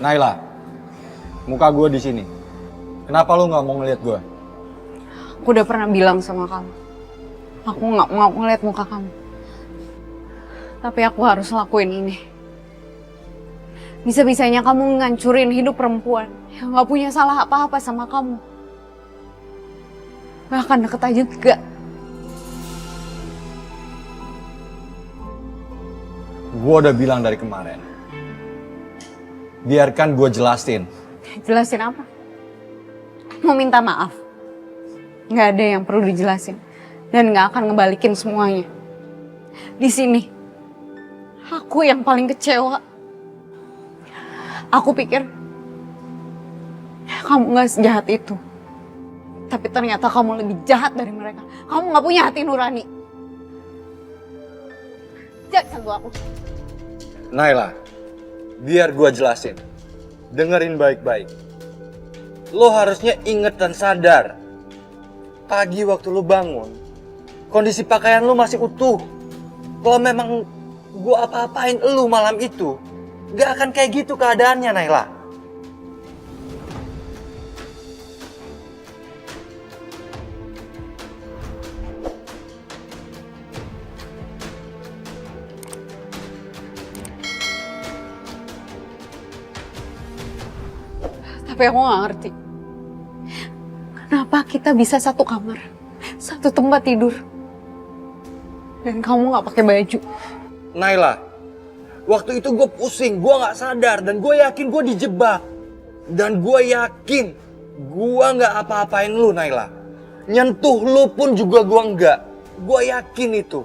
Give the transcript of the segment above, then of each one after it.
Naila, muka gue di sini. Kenapa lu nggak mau ngeliat gue? Aku udah pernah bilang sama kamu. Aku nggak mau ngeliat muka kamu. Tapi aku harus lakuin ini. Bisa-bisanya kamu ngancurin hidup perempuan yang nggak punya salah apa-apa sama kamu. Bahkan deket aja enggak. Gue udah bilang dari kemarin. Biarkan gue jelasin. Jelasin apa? Mau minta maaf? Nggak ada yang perlu dijelasin. Dan nggak akan ngebalikin semuanya. Di sini, aku yang paling kecewa. Aku pikir, kamu nggak sejahat itu. Tapi ternyata kamu lebih jahat dari mereka. Kamu nggak punya hati nurani. Jangan sentuh aku. Naila, biar gue jelasin. Dengerin baik-baik. Lo harusnya inget dan sadar. Pagi waktu lo bangun, kondisi pakaian lo masih utuh. Kalau memang gue apa-apain lo malam itu, gak akan kayak gitu keadaannya, Naila. Tapi aku gak ngerti. Kenapa kita bisa satu kamar, satu tempat tidur. Dan kamu gak pakai baju. Naila, waktu itu gue pusing, gue gak sadar, dan gue yakin gue dijebak. Dan gue yakin gue gak apa-apain lu, Naila. Nyentuh lu pun juga gue enggak. Gue yakin itu.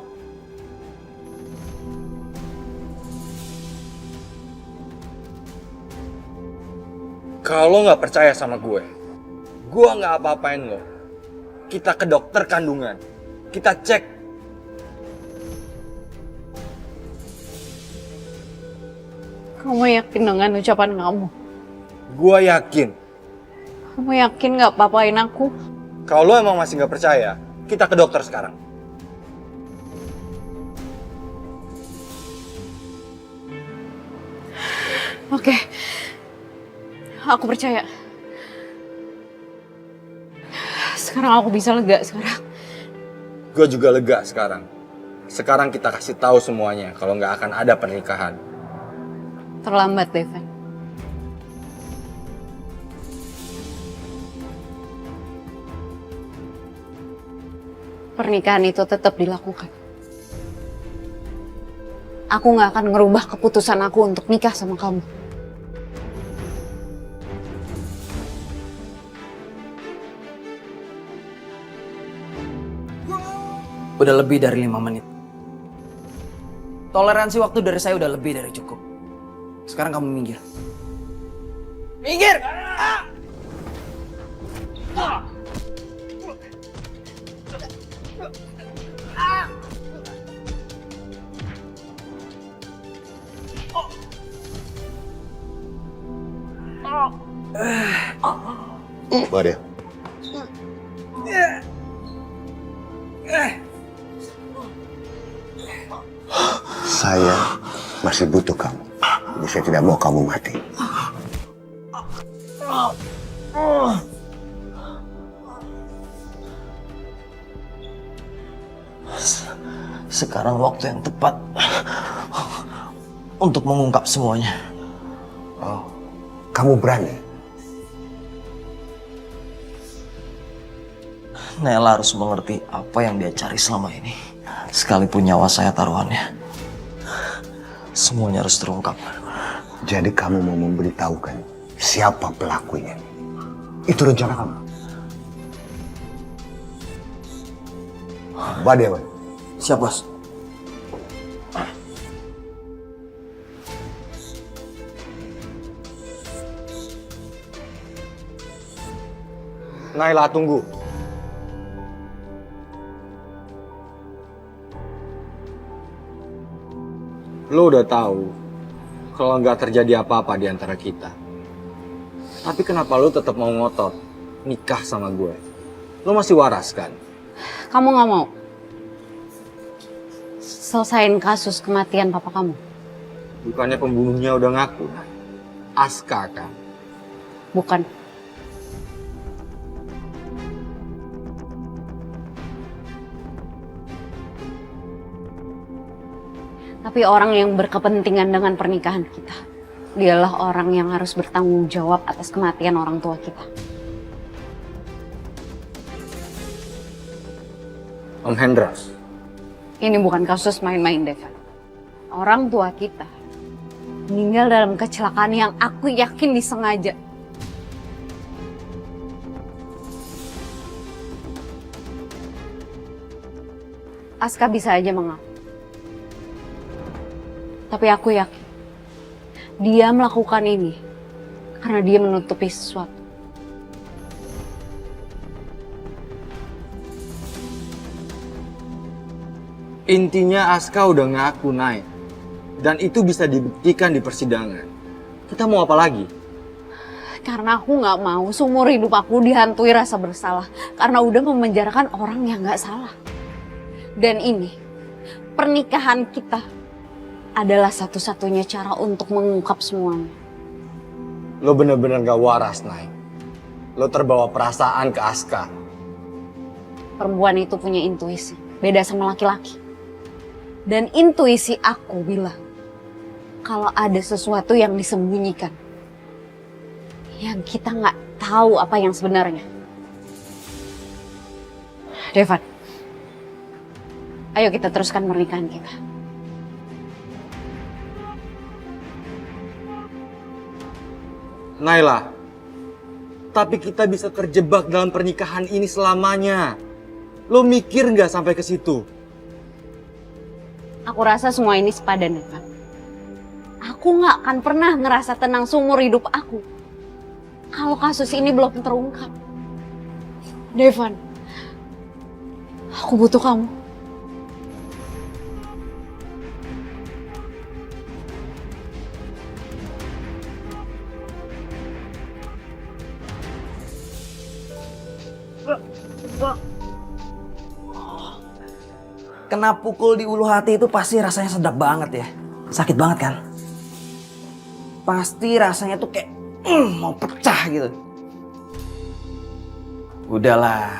Kalau lo gak percaya sama gue gak apa-apain lo. Kita ke dokter kandungan. Kita cek. Kamu yakin dengan ucapan kamu? Gue yakin. Kamu yakin gak apa-apain aku? Kalau lo emang masih gak percaya, kita ke dokter sekarang. Oke. Aku percaya. Sekarang aku bisa lega sekarang. Gue juga lega sekarang. Sekarang kita kasih tahu semuanya kalau nggak akan ada pernikahan. Terlambat, Devin. Pernikahan itu tetap dilakukan. Aku nggak akan ngerubah keputusan aku untuk nikah sama kamu. Udah lebih dari 5 menit. Toleransi waktu dari saya udah lebih dari cukup. Sekarang kamu minggir. Minggir! Bawa dia. Saya masih butuh kamu. Jadi saya tidak mau kamu mati. Sekarang waktu yang tepat untuk mengungkap semuanya. Oh, kamu berani? Nela harus mengerti apa yang dia cari selama ini. Sekalipun nyawa saya taruhannya. Semuanya harus terungkap. Jadi kamu mau memberitahukan siapa pelakunya? Itu rencana kamu? Bawa dia, Bang. Siap, Bos. Naila, tunggu. Lo udah tahu kalau nggak terjadi apa-apa di antara kita. Tapi kenapa lo tetap mau ngotot nikah sama gue? Lo masih waras kan? Kamu nggak mau selesain kasus kematian papa kamu? Bukannya pembunuhnya udah ngaku? Aska kan? Bukan. Tapi orang yang berkepentingan dengan pernikahan kita. Dialah orang yang harus bertanggung jawab atas kematian orang tua kita. Om Hendras. Ini bukan kasus main-main, Devan. Orang tua kita meninggal dalam kecelakaan yang aku yakin disengaja. Aska bisa aja mengaku. Tapi aku yakin dia melakukan ini karena dia menutupi sesuatu. Intinya Aska udah ngaku naik. Dan itu bisa dibuktikan di persidangan. Kita mau apa lagi? Karena aku nggak mau seumur hidup aku dihantui rasa bersalah. Karena udah memenjarakan orang yang nggak salah. Dan ini, pernikahan kita adalah satu-satunya cara untuk mengungkap semuanya. Lo bener-bener gak waras, Nay. Lo terbawa perasaan ke Aska. Perempuan itu punya intuisi, beda sama laki-laki. Dan intuisi aku bilang, kalau ada sesuatu yang disembunyikan, yang kita nggak tahu apa yang sebenarnya. Devan, ayo kita teruskan pernikahan kita. Naila, tapi kita bisa terjebak dalam pernikahan ini selamanya. Lo mikir nggak sampai ke situ? Aku rasa semua ini sepadan, Devan. Aku nggak akan pernah ngerasa tenang seumur hidup aku kalau kasus ini belum terungkap. Devan, aku butuh kamu. Kena pukul di ulu hati itu pasti rasanya sedap banget ya. Sakit banget kan? Pasti rasanya tuh kayak mau pecah gitu. Udahlah,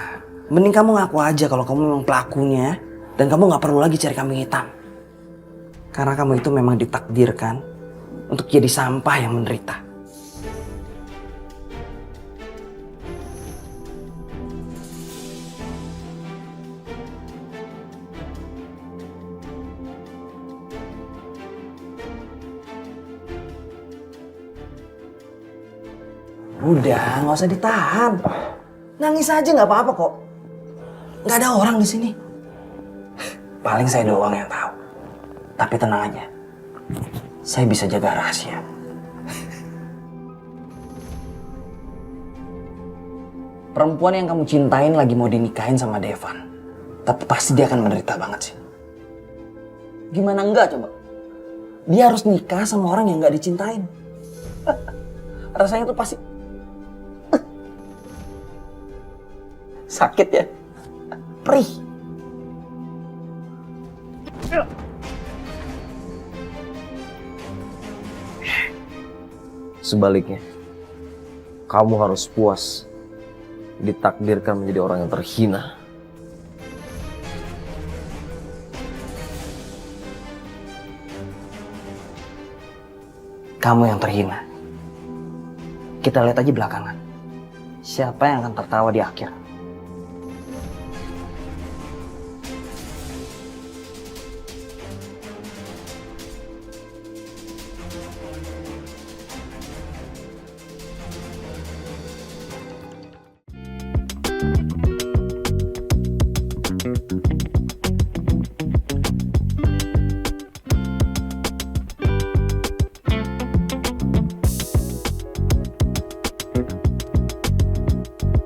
mending kamu ngaku aja kalau kamu memang pelakunya. Dan kamu gak perlu lagi cari kambing hitam. Karena kamu itu memang ditakdirkan untuk jadi sampah yang menderita. Udah, nggak usah ditahan. Nangis aja nggak apa-apa kok. Nggak ada orang di sini. Paling saya doang yang tahu. Tapi tenang aja, saya bisa jaga rahasia. Perempuan yang kamu cintain lagi mau dinikahin sama Devan. Tapi pasti dia akan menderita banget sih. Gimana enggak coba? Dia harus nikah sama orang yang nggak dicintain. Rasanya tuh pasti sakit ya, perih. Sebaliknya, kamu harus puas ditakdirkan menjadi orang yang terhina. Kamu yang terhina. Kita lihat aja belakangan. Siapa yang akan tertawa di akhir?